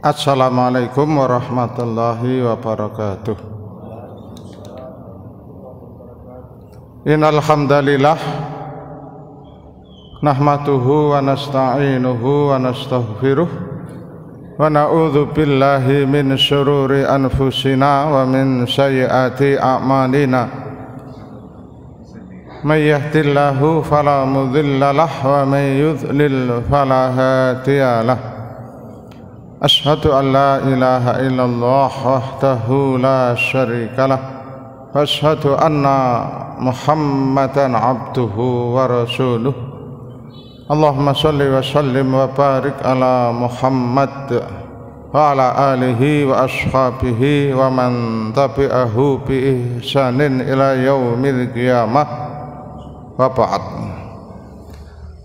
Assalamualaikum warahmatullahi wabarakatuh. Innal hamdalillah nahmaduhu wa nasta'inuhu wa nastaghfiruh wa na'udzu billahi min syururi anfusina wa min sayyiati a'malina. May yahdihillahu fala mudhillalah wa may yudlil fala hadiyalah. Asyhadu an la ilaha illallah wahdahu la syarikalah wa asyhadu anna Muhammadan abduhu wa rasuluh. Allahumma shalli wa sallim wa barik ala Muhammad wa ala alihi wa ashabihi wa man tabi'ahu bi ihsanin ila yaumil qiyamah wa ba'd.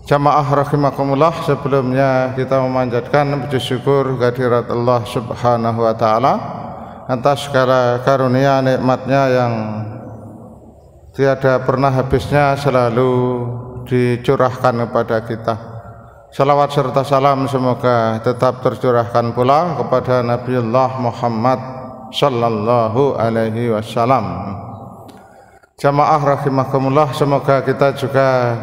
Jamaah rahimakumullah, sebelumnya kita memanjatkan puji syukur kehadirat Allah Subhanahu wa taala atas segala karunia nikmatnya yang tiada pernah habisnya, selalu dicurahkan kepada kita. Salawat serta salam semoga tetap tercurahkan pula kepada Nabiullah Muhammad sallallahu alaihi wasallam. Jamaah rahimakumullah, semoga kita juga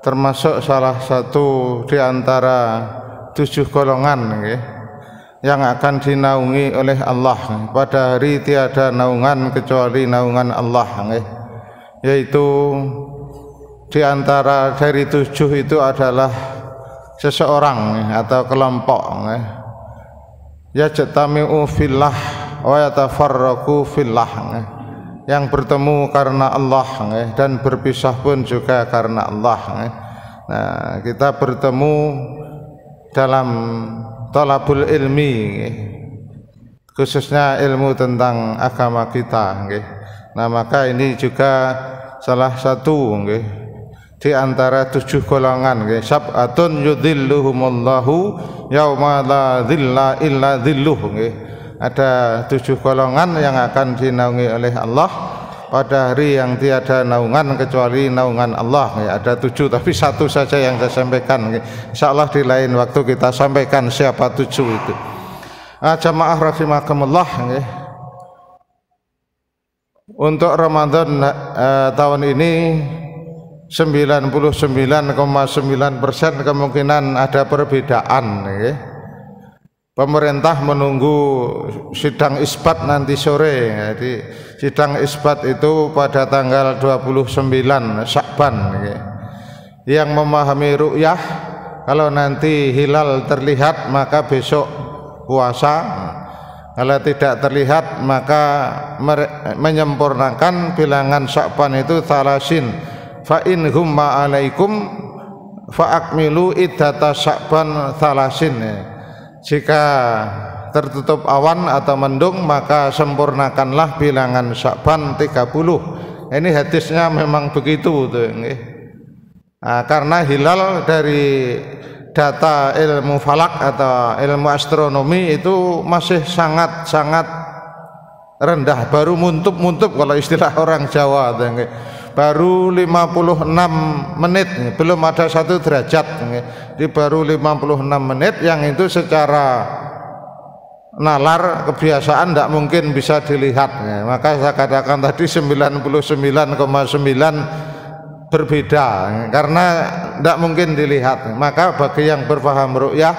termasuk salah satu di antara 7 golongan yang akan dinaungi oleh Allah pada hari tiada naungan kecuali naungan Allah, yaitu di antara dari 7 itu adalah seseorang atau kelompok yajtami'u fillah wa yatafarraqu fillah, yang bertemu karena Allah dan berpisah pun juga karena Allah. Nah, kita bertemu dalam thalabul ilmi, khususnya ilmu tentang agama kita. Nah, maka ini juga salah satu di antara 7 golongan. Sab'atun yudhilluhumullahu yauma la dhilla illa dhilluh. Ada 7 golongan yang akan dinaungi oleh Allah pada hari yang tiada naungan kecuali naungan Allah. Ada 7, tapi 1 saja yang saya sampaikan. Insyaallah di lain waktu kita sampaikan siapa 7 itu. Jamaah rahimakumullah, untuk Ramadan tahun ini 99,9% kemungkinan ada perbedaan. Pemerintah menunggu sidang isbat nanti sore. Jadi sidang isbat itu pada tanggal 29 Sya'ban. Yang memahami ru'yah, kalau nanti hilal terlihat maka besok puasa. Kalau tidak terlihat maka menyempurnakan bilangan Sya'ban itu thalasin. Fa in humma alaikum fa akmilu iddata Sya'ban thalasin. Jika tertutup awan atau mendung maka sempurnakanlah bilangan Sya'ban 30. Ini hadisnya memang begitu tuh. Karena hilal dari data ilmu falak atau ilmu astronomi itu masih sangat rendah, baru muntup kalau istilah orang Jawa tuh. Baru 56 menit, belum ada 1 derajat. Di baru 56 menit yang itu secara nalar kebiasaan tidak mungkin bisa dilihat. Maka saya katakan tadi 99,9 berbeda karena tidak mungkin dilihat. Maka bagi yang berpaham ru'yah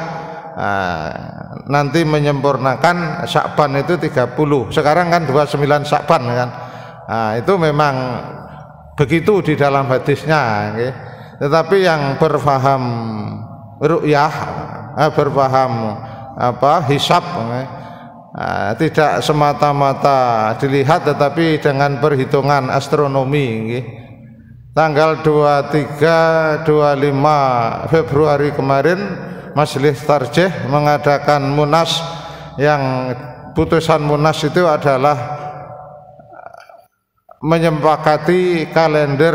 nanti menyempurnakan Sya'ban itu 30. Sekarang kan 29 Sya'ban kan. Itu memang begitu di dalam hadisnya. Tetapi yang berfaham ru'yah, berfaham hisab, tidak semata-mata dilihat tetapi dengan perhitungan astronomi. Tanggal 23 25 Februari kemarin Majelis Tarjih mengadakan munas, yang putusan munas itu adalah menyepakati kalender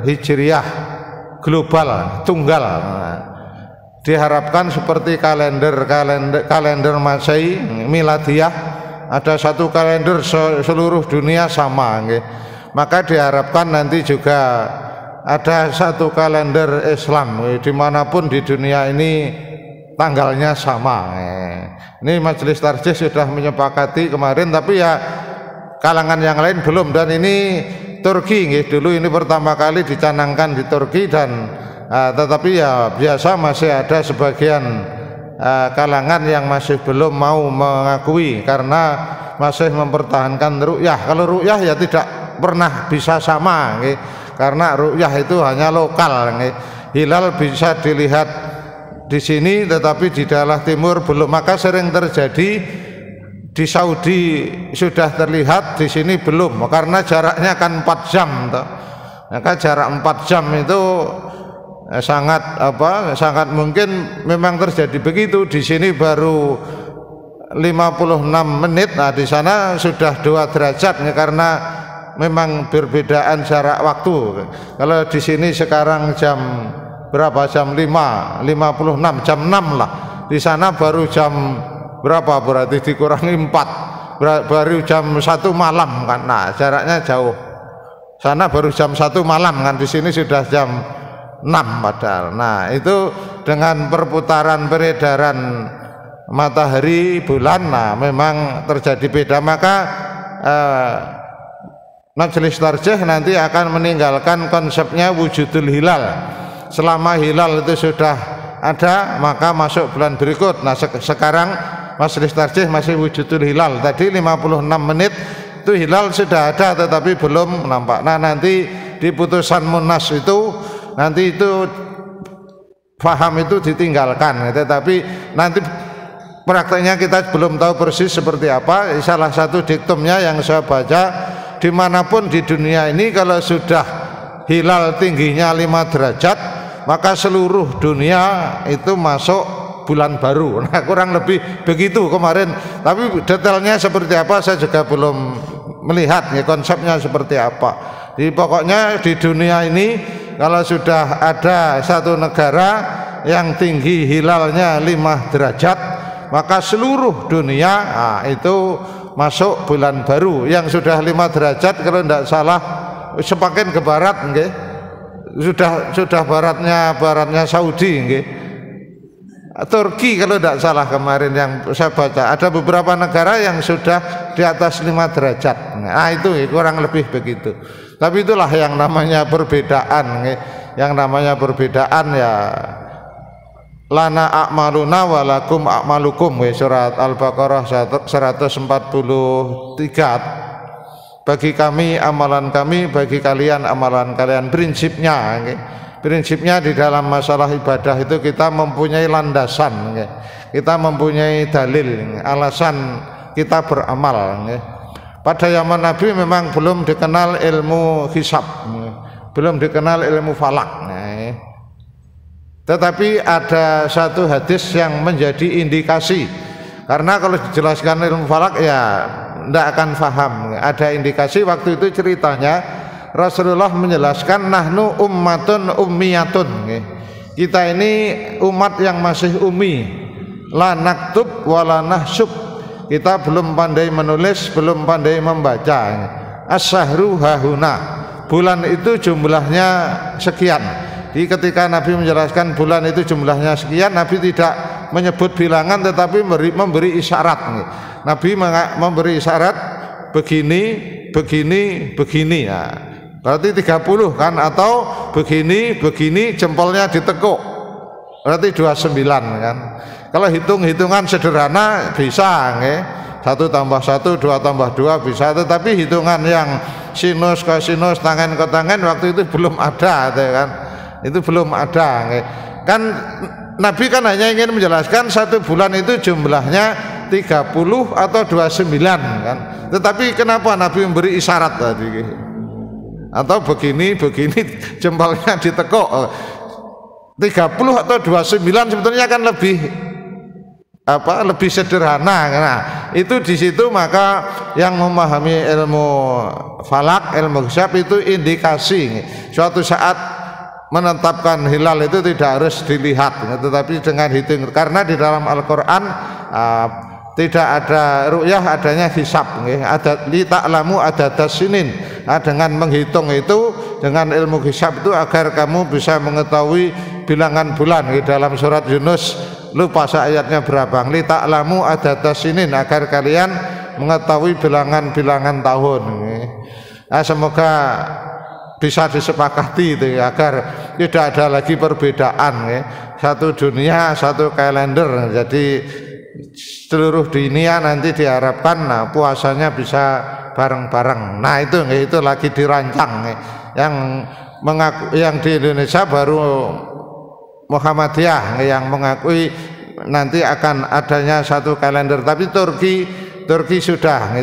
hijriyah global tunggal. Diharapkan seperti kalender Masehi miladiyah, ada 1 kalender seluruh dunia sama. Maka diharapkan nanti juga ada 1 kalender Islam dimanapun di dunia ini tanggalnya sama. Ini majelis tarjih sudah menyepakati kemarin, tapi ya kalangan yang lain belum. Dan ini Turki dulu ini pertama kali dicanangkan di Turki, dan tetapi ya biasa masih ada sebagian kalangan yang masih belum mau mengakui karena masih mempertahankan ru'yah. Kalau ru'yah ya tidak pernah bisa sama karena ru'yah itu hanya lokal. Hilal bisa dilihat di sini tetapi di daerah timur belum, maka sering terjadi di Saudi sudah terlihat, di sini belum, karena jaraknya kan 4 jam toh. Maka jarak 4 jam itu sangat mungkin memang terjadi begitu. Di sini baru 56 menit, nah di sana sudah 2 derajat karena memang perbedaan jarak waktu. Kalau di sini sekarang jam berapa? Jam 5:56, jam 6 lah. Di sana baru jam berapa? Berarti dikurangi 4, baru jam 1 malam kan. Nah, jaraknya jauh. Sana baru jam 1 malam kan, di sini sudah jam 6 padahal. Nah, itu dengan perputaran peredaran matahari, bulan, nah memang terjadi beda. Maka majelis tarjih nanti akan meninggalkan konsepnya wujudul hilal. Selama hilal itu sudah ada, maka masuk bulan berikut. Nah sekarang majelis tarjih masih wujudul hilal. Tadi 56 menit itu hilal sudah ada tetapi belum nampak. Nah nanti di putusan Munas itu nanti itu faham itu ditinggalkan, tetapi nanti prakteknya kita belum tahu persis seperti apa. Salah satu diktumnya yang saya baca, dimanapun di dunia ini kalau sudah hilal tingginya 5 derajat maka seluruh dunia itu masuk bulan baru. Nah kurang lebih begitu kemarin, tapi detailnya seperti apa saya juga belum melihat ya, konsepnya seperti apa. Jadi pokoknya di dunia ini kalau sudah ada satu negara yang tinggi hilalnya 5 derajat maka seluruh dunia itu masuk bulan baru. Yang sudah 5 derajat kalau tidak salah semakin ke barat nggih, sudah baratnya Saudi nggih, Turki kalau tidak salah kemarin yang saya baca. Ada beberapa negara yang sudah di atas 5 derajat. Nah itu kurang lebih begitu. Tapi itulah yang namanya perbedaan nggih. Yang namanya perbedaan ya, lana a'maluna walakum a'malukum, surat Al-Baqarah 143. Bagi kami amalan kami, bagi kalian amalan kalian. Prinsipnya di dalam masalah ibadah itu kita mempunyai landasan, kita mempunyai dalil, alasan kita beramal. Pada zaman Nabi memang belum dikenal ilmu hisab, belum dikenal ilmu falak. Tetapi ada satu hadis yang menjadi indikasi, karena kalau dijelaskan ilmu falak ya tidak akan faham. Ada indikasi waktu itu ceritanya Rasulullah menjelaskan nahnu ummatun ummiyatun, kita ini umat yang masih ummi, la naktub wala nahsub, kita belum pandai menulis, belum pandai membaca. As-sahru hahuna, bulan itu jumlahnya sekian. Jadi ketika Nabi menjelaskan bulan itu jumlahnya sekian, Nabi tidak menyebut bilangan tetapi memberi isyarat. Nabi memberi isyarat begini, begini, begini. Nah, berarti 30 kan, atau begini, begini, jempolnya ditekuk, berarti 29 kan. Kalau hitung-hitungan sederhana bisa, 1 tambah 1, 2 tambah 2 bisa. Tetapi hitungan yang sinus kosinus, tangan ke tangan waktu itu belum ada, kan? Itu belum ada. Kan Nabi kan hanya ingin menjelaskan 1 bulan itu jumlahnya 30 atau 29 kan. Tetapi kenapa Nabi memberi isyarat tadi? Atau begini, begini, jempolnya ditekuk. 30 atau 29 sebetulnya kan lebih sederhana. Nah, itu di situ maka yang memahami ilmu falak, ilmu hisab itu indikasi suatu saat menetapkan hilal itu tidak harus dilihat, tetapi dengan hitung. Karena di dalam Al-Quran tidak ada ru'yah, adanya hisab. Ada li ta'lamu adadas sinin. Dengan menghitung itu, dengan ilmu hisab itu agar kamu bisa mengetahui bilangan bulan. Dalam surat Yunus lupa ayatnya berapa. Li ta'lamu adadas sinin, agar kalian mengetahui bilangan-bilangan tahun. Nah, semoga bisa disepakati itu ya, agar tidak ada lagi perbedaan ya. Satu dunia, satu kalender. Jadi seluruh dunia nanti diharapkan puasanya bisa bareng-bareng. Nah itu lagi dirancang ya. Yang di Indonesia baru Muhammadiyah yang mengakui nanti akan adanya satu kalender, tapi Turki sudah.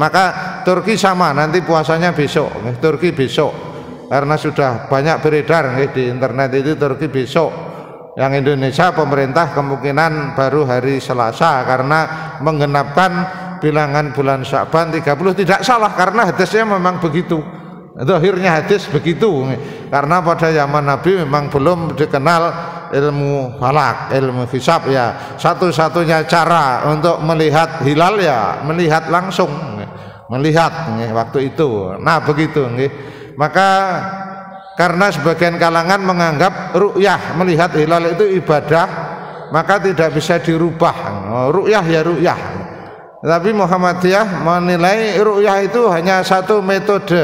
Maka Turki sama nanti puasanya besok. Turki besok, karena sudah banyak beredar di internet itu Turki besok. Yang Indonesia pemerintah kemungkinan baru hari Selasa, karena menggenapkan bilangan bulan Sya'ban 30. Tidak salah, karena hadisnya memang begitu. Akhirnya hadis begitu, karena pada zaman Nabi memang belum dikenal ilmu falak, ilmu hisab ya. Satu-satunya cara untuk melihat hilal ya melihat langsung, melihat waktu itu. Nah begitu. Maka karena sebagian kalangan menganggap ru'yah, melihat hilal itu ibadah, maka tidak bisa dirubah. Ru'yah ya ru'yah. Tapi Muhammadiyah menilai ru'yah itu hanya satu metode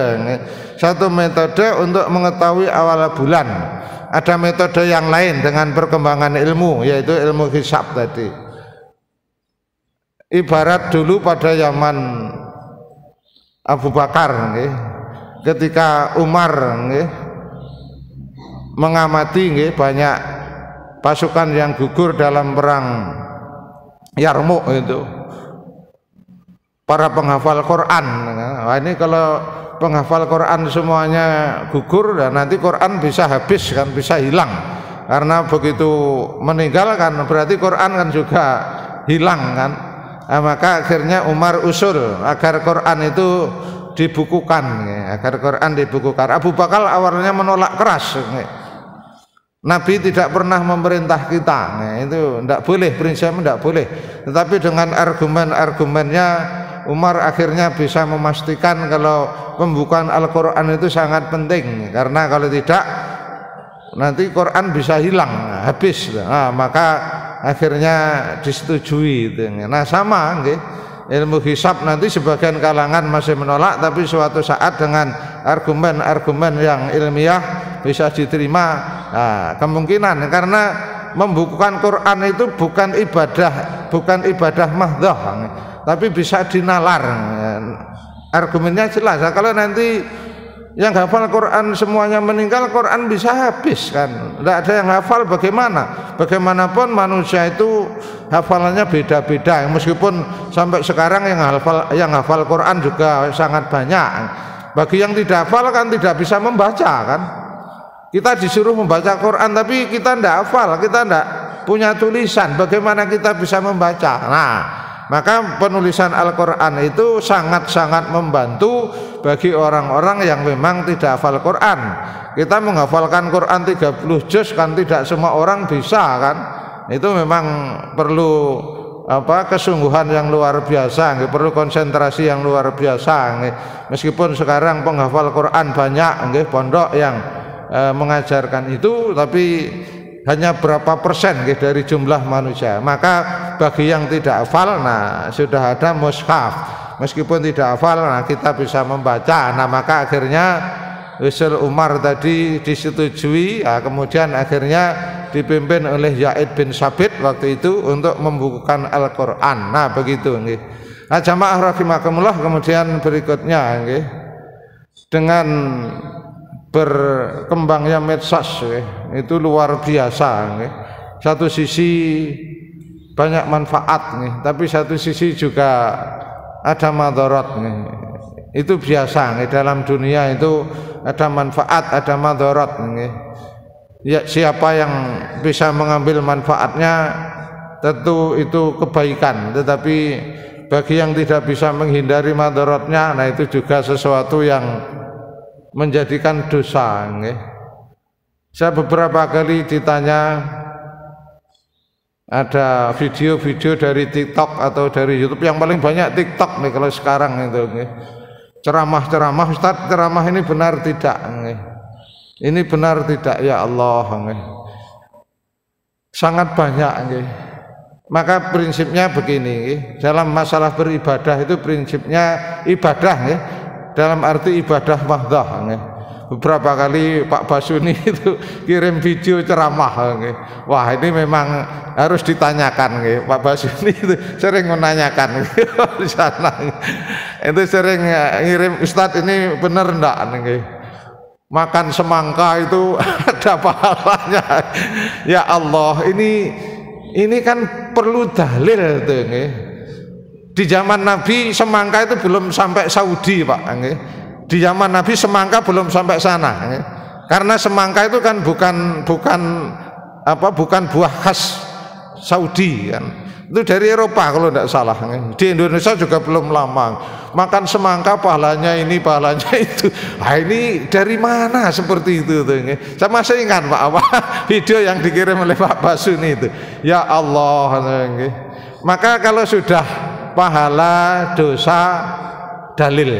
untuk mengetahui awal bulan. Ada metode yang lain dengan perkembangan ilmu, yaitu ilmu hisab tadi. Ibarat dulu pada zaman Abu Bakar, ketika Umar mengamati banyak pasukan yang gugur dalam perang Yarmuk itu, para penghafal Quran. Nah, ini kalau penghafal Quran semuanya gugur, dan nanti Quran bisa habis kan, bisa hilang, karena begitu meninggal kan berarti Quran kan juga hilang kan. Nah, maka akhirnya Umar usul agar Quran itu dibukukan, agar Quran dibukukan. Abu Bakar awalnya menolak keras. Nabi tidak pernah memerintah kita, itu tidak boleh, prinsipnya tidak boleh. Tetapi dengan argumen-argumennya Umar akhirnya bisa memastikan kalau pembukaan Al-Quran itu sangat penting, karena kalau tidak nanti Quran bisa hilang, habis. Nah, maka akhirnya disetujui. Nah sama ilmu hisab nanti sebagian kalangan masih menolak, tapi suatu saat dengan argumen-argumen yang ilmiah bisa diterima. Nah, kemungkinan karena membukukan Quran itu bukan ibadah mahdhah, tapi bisa dinalar. Argumennya jelas. Kalau nanti yang hafal Quran semuanya meninggal, Quran bisa habis kan. Tidak ada yang hafal, bagaimana? Bagaimanapun manusia itu hafalannya beda-beda. Meskipun sampai sekarang yang hafal Quran juga sangat banyak. Bagi yang tidak hafal kan tidak bisa membaca kan. Kita disuruh membaca Quran tapi kita tidak hafal, kita tidak punya tulisan. Bagaimana kita bisa membaca? Nah, maka penulisan Al-Quran itu sangat-sangat membantu bagi orang-orang yang memang tidak hafal Quran. Kita menghafalkan Quran 30 juz kan tidak semua orang bisa kan. Itu memang perlu kesungguhan yang luar biasa, perlu konsentrasi yang luar biasa. Meskipun sekarang penghafal Quran banyak, pondok yang mengajarkan itu, tapi hanya berapa persen dari jumlah manusia. Maka bagi yang tidak hafal, nah sudah ada mushaf. Meskipun tidak hafal, nah kita bisa membaca. Nah maka akhirnya usul Umar tadi disetujui. Nah, kemudian akhirnya dipimpin oleh Zaid bin Sabit waktu itu untuk membukukan Al-Quran. Nah begitu. Nah jamaah rahimakumullah, kemudian berikutnya dengan berkembangnya medsos itu luar biasa. Satu sisi banyak manfaat, tapi satu sisi juga ada madarat. Itu biasa, dalam dunia itu ada manfaat, ada madarat. Ya, siapa yang bisa mengambil manfaatnya tentu itu kebaikan, tetapi bagi yang tidak bisa menghindari madaratnya, nah itu juga sesuatu yang menjadikan dosa. Saya beberapa kali ditanya, ada video-video dari TikTok atau dari YouTube, yang paling banyak TikTok nih kalau sekarang itu. Ceramah-ceramah, Ustaz, ceramah ini benar tidak? Ini benar tidak ya Allah? sangat banyak nggih. Maka prinsipnya begini nggih, dalam masalah beribadah itu prinsipnya ibadah nggih, dalam arti ibadah mahdhah nggih. Beberapa kali Pak Basuni itu kirim video ceramah nggih. Wah, ini memang harus ditanyakan nggih. Pak Basuni itu sering menanyakan di sana. Itu sering ngirim, Ustadz ini benar enggak nggih? Makan semangka itu ada pahalanya. Ya Allah, ini kan perlu dalil tuh nggih. Di zaman Nabi semangka itu belum sampai Saudi, Pak nggih. Di zaman Nabi semangka belum sampai sana nggih. Karena semangka itu kan bukan buah khas Saudi kan. Itu dari Eropa kalau tidak salah. Di Indonesia juga belum lama. Makan semangka pahalanya ini, pahalanya itu. Nah, ini dari mana seperti itu tuh? Saya masih ingat Pak video yang dikirim oleh Pak Basuni itu. Ya Allah. Maka kalau sudah pahala, dosa, dalil.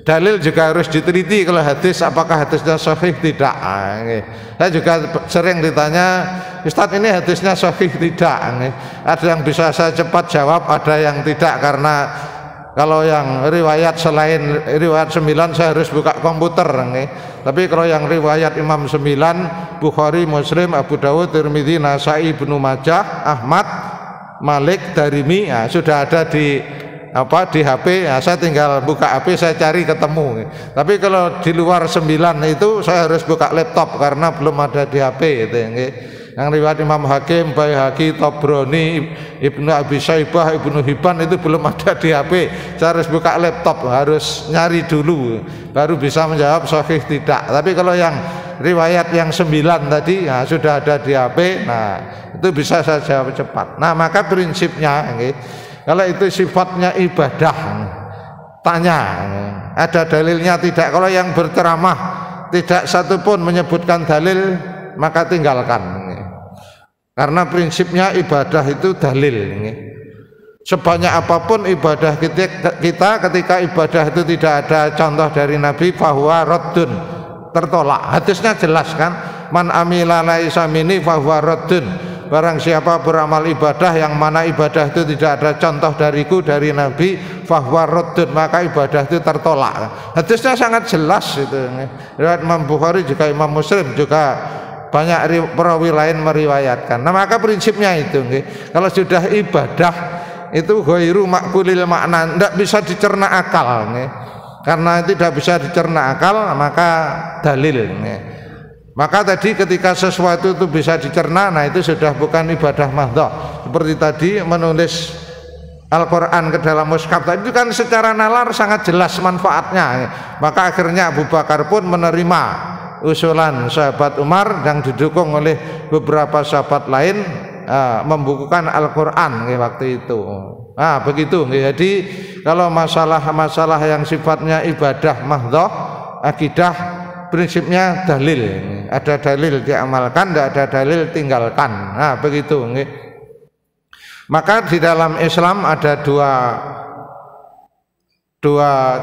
Dalil juga harus diteliti. Kalau hadis, apakah hadisnya sahih tidak. Saya juga sering ditanya, Ustadz ini hadisnya sahih tidak. Ada yang bisa saya cepat jawab, ada yang tidak, karena kalau yang riwayat selain riwayat 9 saya harus buka komputer. Tapi kalau yang riwayat Imam 9, Bukhari, Muslim, Abu Dawud, Tirmidzi, Nasai, Ibnu Majah, Ahmad, Malik, Darimi, ya, sudah ada di HP. Ya, saya tinggal buka HP, saya cari ketemu. Tapi kalau di luar 9 itu saya harus buka laptop karena belum ada di HP itu. Yang riwayat Imam Hakim, Baihaqi, Tabrani, Ibnu Abi Syaibah, Ibnu Hibban itu belum ada di HP. Saya harus buka laptop, harus nyari dulu baru bisa menjawab sahih tidak. Tapi kalau yang riwayat yang 9 tadi ya, sudah ada di HP, nah itu bisa saya jawab cepat. Nah, maka prinsipnya kalau itu sifatnya ibadah, tanya ada dalilnya tidak. Kalau yang berceramah tidak satupun menyebutkan dalil, maka tinggalkan. Karena prinsipnya ibadah itu dalil. Sebanyak apapun ibadah kita, ketika ibadah itu tidak ada contoh dari Nabi, fahuwa raddun, tertolak. Hadisnya jelas kan, man amila laisa minni fahuwa raddun. Barang siapa beramal ibadah yang mana ibadah itu tidak ada contoh dariku, dari Nabi, fahuwa raddun, maka ibadah itu tertolak. Hadisnya sangat jelas itu. Riwayat Imam Bukhari juga Imam Muslim juga banyak perawi lain meriwayatkan. Nah, maka prinsipnya itu kalau sudah ibadah itu ghairu makulil makna, tidak bisa dicerna akal. Karena tidak bisa dicerna akal, maka dalil. Maka tadi ketika sesuatu itu bisa dicerna, nah itu sudah bukan ibadah mahdhah. Seperti tadi menulis Al-Quran ke dalam mushaf tadi itu kan secara nalar sangat jelas manfaatnya. Maka akhirnya Abu Bakar pun menerima usulan sahabat Umar yang didukung oleh beberapa sahabat lain, membukukan Al-Quran waktu itu. Nah, begitu. Jadi kalau masalah-masalah yang sifatnya ibadah mahdhah, akidah, prinsipnya dalil. Ada dalil diamalkan, tidak ada dalil tinggalkan. Nah, begitu. Maka di dalam Islam ada dua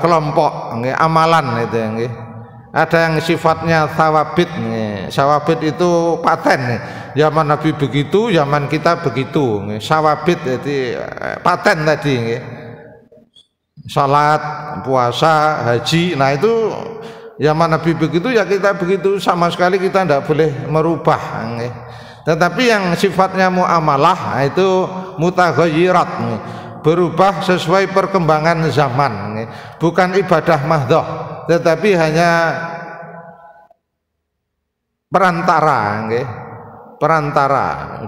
kelompok amalan itu. Ada yang sifatnya sawabit. Sawabit itu paten. Zaman Nabi begitu, zaman kita begitu. Sawabit jadi paten tadi. Salat, puasa, haji. Nah itu zaman Nabi begitu, ya kita begitu, sama sekali kita tidak boleh merubah. Tetapi yang sifatnya muamalah itu mutaghayyirat, berubah sesuai perkembangan zaman. Bukan ibadah mahdhah, tetapi hanya perantara.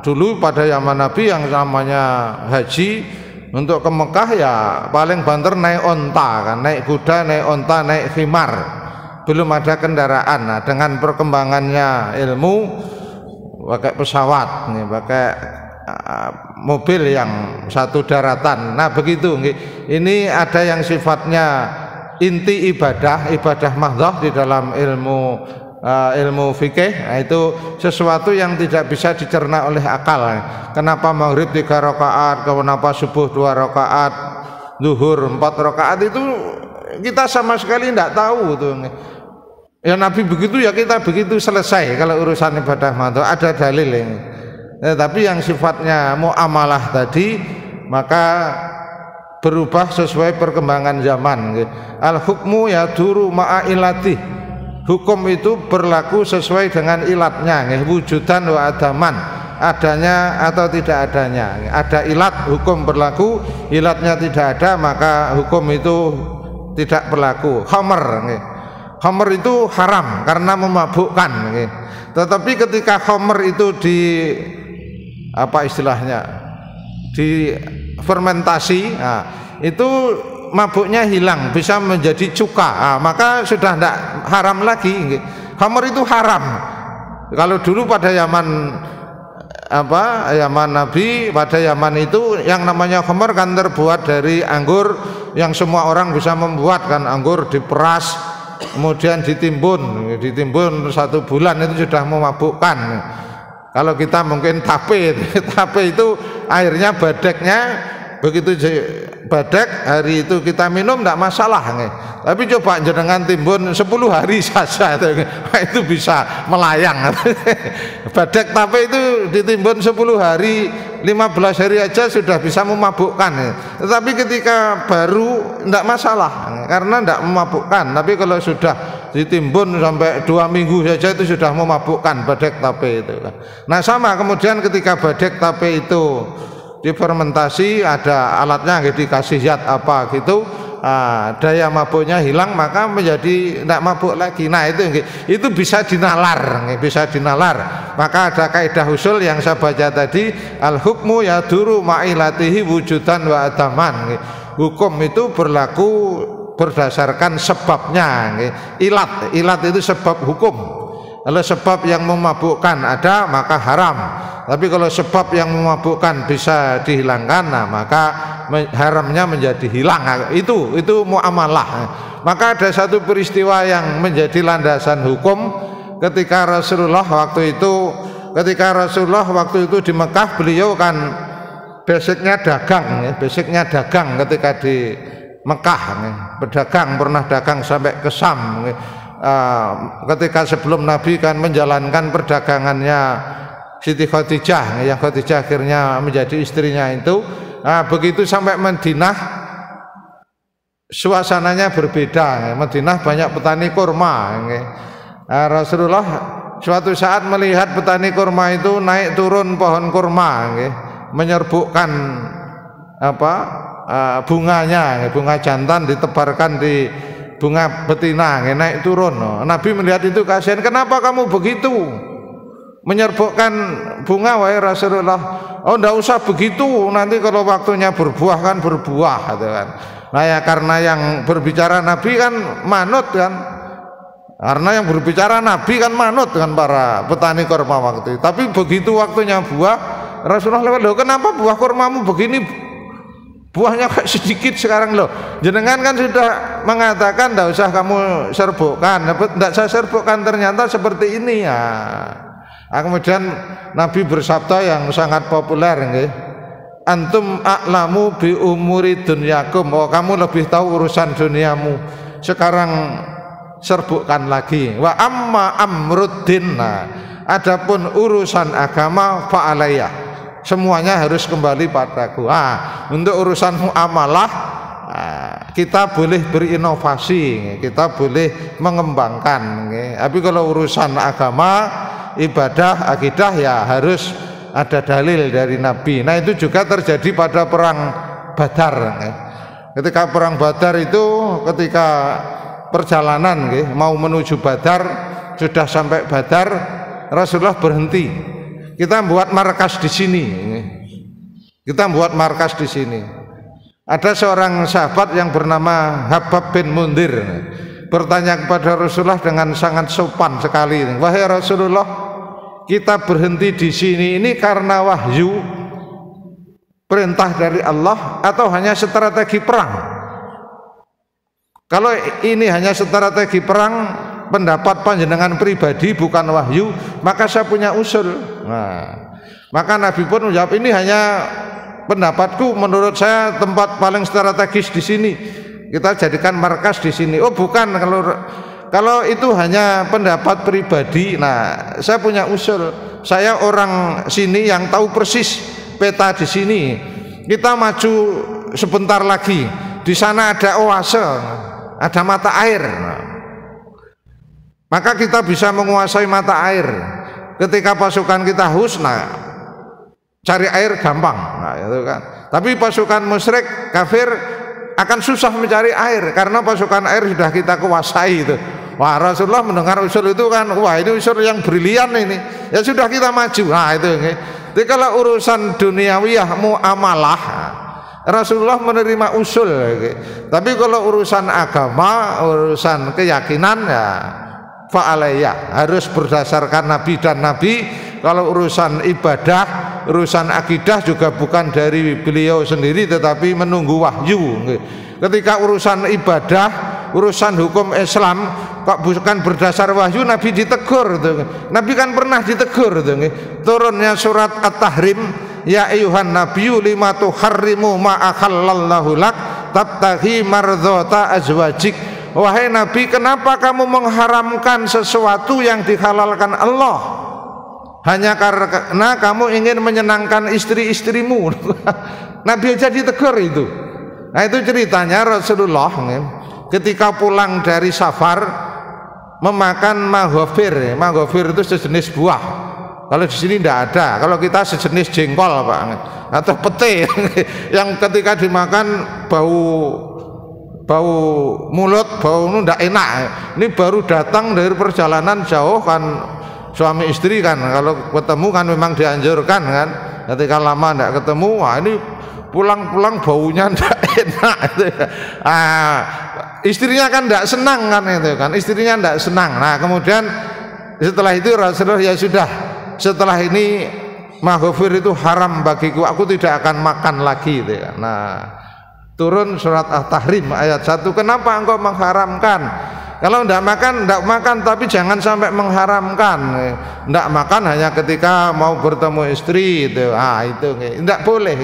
Dulu pada zaman Nabi yang namanya haji, untuk ke Mekah ya paling banter naik onta kan, naik kuda, naik onta, naik khimar, belum ada kendaraan. Nah, dengan perkembangannya ilmu, pakai pesawat, pakai mobil yang satu daratan. Nah begitu. Ini ada yang sifatnya inti ibadah mahdhah di dalam ilmu fikih. Nah, itu sesuatu yang tidak bisa dicerna oleh akal. Kenapa maghrib 3 rakaat, kenapa subuh 2 rakaat, zuhur 4 rakaat, itu kita sama sekali tidak tahu tuh. Ya Nabi begitu, ya kita begitu, selesai. Kalau urusan ibadah mahdhah ada dalil ini. Tapi yang sifatnya muamalah tadi maka berubah sesuai perkembangan zaman. Al hukmu yaduru ma'a ilatih. Hukum itu berlaku sesuai dengan ilatnya, wujudan wa adaman, adanya atau tidak adanya. Ada ilat, hukum berlaku. Ilatnya tidak ada, maka hukum itu tidak berlaku. Khamr itu haram karena memabukkan. Tetapi ketika khamr itu apa istilahnya, di fermentasi, itu mabuknya hilang, bisa menjadi cuka, maka sudah tidak haram lagi. Khamr itu haram. Kalau dulu pada zaman Nabi, pada zaman itu yang namanya khamr kan terbuat dari anggur yang semua orang bisa membuat, kan anggur diperas kemudian ditimbun 1 bulan itu sudah memabukkan. Kalau kita mungkin tape itu airnya badeknya, begitu badek hari itu kita minum tidak masalah. Tapi coba jenengan timbun 10 hari saja itu bisa melayang. Badek tape itu ditimbun 10 hari, 15 hari aja sudah bisa memabukkan. Tetapi ketika baru tidak masalah karena tidak memabukkan. Tapi kalau sudah ditimbun sampai 2 minggu saja itu sudah memabukkan badek tape itu. Nah sama kemudian ketika badek tape itu difermentasi, ada alatnya, dikasih zat apa gitu, daya mabuknya hilang, maka menjadi tidak mabuk lagi. Nah itu bisa dinalar, Maka ada kaidah usul yang saya baca tadi, al hukmu yaduru ma'ilatihi wujudan wa adaman. Hukum itu berlaku berdasarkan sebabnya. Ilat itu sebab hukum. Kalau sebab yang memabukkan ada, maka haram. Tapi kalau sebab yang memabukkan bisa dihilangkan, maka haramnya menjadi hilang. Itu muamalah. Maka ada satu peristiwa yang menjadi landasan hukum ketika Rasulullah waktu itu di Mekah, beliau kan basicnya dagang ketika di Mekah, berdagang, pernah dagang sampai ke Syam. Ketika sebelum Nabi kan menjalankan perdagangannya Siti Khadijah, yang Khadijah akhirnya menjadi istrinya itu. Begitu sampai Madinah, suasananya berbeda. Madinah banyak petani kurma. Rasulullah suatu saat melihat petani kurma itu naik turun pohon kurma, menyerbukkan bunganya, bunga jantan ditebarkan di bunga betina, naik turun. Nabi melihat itu kasihan. Kenapa kamu begitu menyerbukkan bunga, wahai Rasulullah? Oh, enggak usah begitu, nanti kalau waktunya berbuah kan berbuah, gitu kan. Nah ya, karena yang berbicara Nabi kan manut kan, karena yang berbicara Nabi kan manut kan para petani kurma waktu itu. Tapi begitu waktunya buah, Rasulullah lewat, loh kenapa buah kurmamu begini? Buahnya kayak sedikit sekarang loh. Jenengan kan sudah mengatakan tidak usah kamu serbukkan, tidak saya serbukkan, ternyata seperti ini ya. Kemudian Nabi bersabda yang sangat populer, antum a'lamu bi umuri dunyakum. Oh, kamu lebih tahu urusan duniamu. Sekarang serbukkan lagi. Wa amma amruddin. Adapun urusan agama fa'alayya, semuanya harus kembali padaku. Untuk urusan muamalah kita boleh berinovasi, kita boleh mengembangkan. Tapi kalau urusan agama, ibadah, akidah, ya harus ada dalil dari Nabi. Nah itu juga terjadi pada perang Badar. Ketika perang Badar itu, ketika perjalanan mau menuju Badar, sudah sampai Badar, Rasulullah berhenti. Kita buat markas di sini. Ada seorang sahabat yang bernama Habab bin Mundir bertanya kepada Rasulullah dengan sangat sopan sekali, wahai Rasulullah, kita berhenti di sini ini karena wahyu, perintah dari Allah, atau hanya strategi perang? Kalau ini hanya strategi perang, pendapat panjenengan pribadi bukan wahyu, maka saya punya usul. Maka Nabi pun menjawab, ini hanya pendapatku, menurut saya tempat paling strategis di sini, kita jadikan markas di sini. Oh bukan, kalau itu hanya pendapat pribadi, nah saya punya usul. saya orang sini yang tahu persis peta di sini. Kita maju sebentar lagi, di sana ada oase, ada mata air. Maka kita bisa menguasai mata air. Ketika pasukan kita haus, cari air gampang, itu kan. Tapi pasukan musyrik kafir akan susah mencari air karena pasukan air sudah kita kuasai itu. Wah, Rasulullah mendengar usul itu kan, wah ini usul yang brilian ini. Ya sudah kita maju. Nah itu. Jadi kalau urusan duniawiyah muamalah, Rasulullah menerima usul. Tapi kalau urusan agama, urusan keyakinan ya fa'alayya, harus berdasarkan Nabi dan Nabi. Kalau urusan ibadah, urusan akidah juga bukan dari beliau sendiri tetapi menunggu wahyu. Ketika urusan ibadah, urusan hukum Islam kok bukan berdasar wahyu, Nabi ditegur tuh. Nabi kan pernah ditegur tuh. Turunnya surat At-Tahrim, ya ayyuhan nabiyyu lima tuharrimu ma akhallallahu lak tabtaghi mardhata azwajik. Wahai Nabi, kenapa kamu mengharamkan sesuatu yang dihalalkan Allah hanya karena kamu ingin menyenangkan istri-istrimu? Nabi aja ditegur itu. Nah itu ceritanya Rasulullah ketika pulang dari safar memakan maghfir. Maghfir itu sejenis buah. Kalau di sini tidak ada. Kalau kita sejenis jengkol Pak, atau pete yang ketika dimakan bau mulut, bau itu tidak enak. Ini baru datang dari perjalanan jauh kan, suami istri kan, kalau ketemu kan memang dianjurkan kan. Ketika lama tidak ketemu, wah ini pulang-pulang baunya tidak enak itu. Istrinya kan tidak senang kan itu kan, istrinya tidak senang. Nah kemudian setelah itu Rasulullah, ya sudah, setelah ini maghfir itu haram bagiku, aku tidak akan makan lagi gitu kan. Nah turun surat At-Tahrim ayat 1, kenapa engkau mengharamkan? Kalau tidak makan, tapi jangan sampai mengharamkan. Tidak makan hanya ketika mau bertemu istri itu. Itu tidak boleh.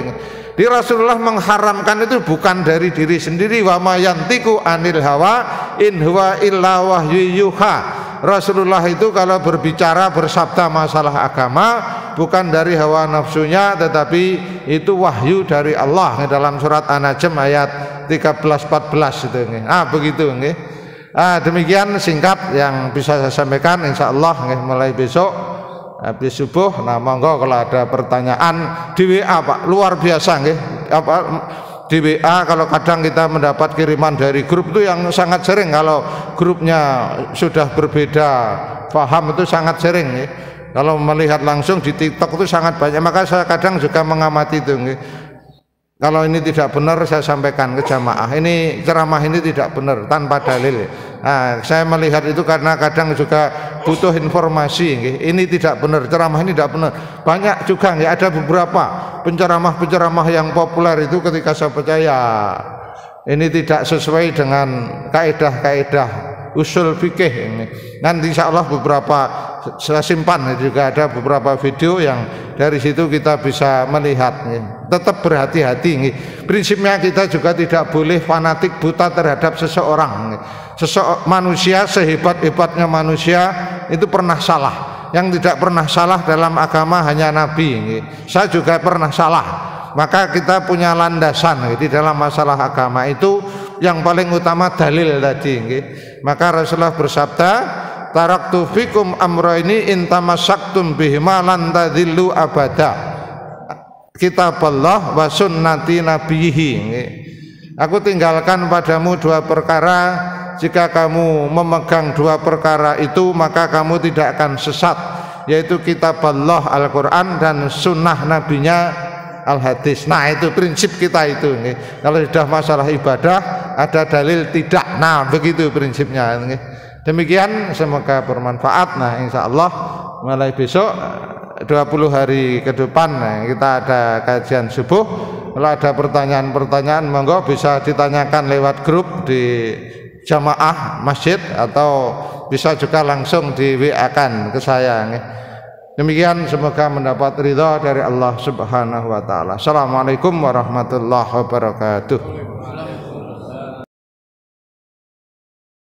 Di Rasulullah mengharamkan itu bukan dari diri sendiri. Wa ma yantiqu anil hawa in huwa illa wahyu yuha. Rasulullah itu kalau berbicara, bersabda masalah agama bukan dari hawa nafsunya, tetapi itu wahyu dari Allah. Dalam surat An-Najm ayat 13-14 itu. Begitu nggih. Demikian singkat yang bisa saya sampaikan. Insyaallah mulai besok habis subuh. Nah monggo kalau ada pertanyaan di WA Pak, luar biasa nggih. Di WA kalau kadang kita mendapat kiriman dari grup itu yang sangat sering. Kalau grupnya sudah berbeda paham itu sangat sering nggih. Kalau melihat langsung di TikTok itu sangat banyak. Maka saya kadang juga mengamati itu nggih. Kalau ini tidak benar saya sampaikan ke jamaah, ini ceramah ini tidak benar tanpa dalil. Saya melihat itu karena kadang juga butuh informasi. Ini tidak benar, ceramah ini tidak benar. Banyak juga ada beberapa penceramah-penceramah yang populer itu ketika saya percaya ini tidak sesuai dengan kaidah-kaidah usul fikih. Nanti insya Allah beberapa saya simpan juga, ada beberapa video yang dari situ kita bisa melihat. Tetap berhati-hati. Prinsipnya kita juga tidak boleh fanatik buta terhadap seseorang. Manusia sehebat-hebatnya manusia itu pernah salah. Yang tidak pernah salah dalam agama hanya Nabi. Saya juga pernah salah. Maka kita punya landasan di dalam masalah agama itu yang paling utama dalil tadi. Maka Rasulullah bersabda, taraktu fikum amrayni in tamassaktum bihima lan tadillu abada, kitab Allah wa sunnati nabiyhi. Aku tinggalkan padamu dua perkara, jika kamu memegang dua perkara itu maka kamu tidak akan sesat, yaitu kitab Allah Al-Quran dan sunnah nabinya Al-Hadis. Nah itu prinsip kita itu. Kalau sudah masalah ibadah ada dalil tidak, nah begitu prinsipnya. Demikian, semoga bermanfaat. Nah insya Allah mulai besok 20 hari ke depan kita ada kajian subuh. Kalau ada pertanyaan-pertanyaan monggo bisa ditanyakan lewat grup di jamaah masjid atau bisa juga langsung di WA-kan ke saya. Demikian, semoga mendapat ridha dari Allah Subhanahu wa taala. Assalamualaikum warahmatullahi wabarakatuh.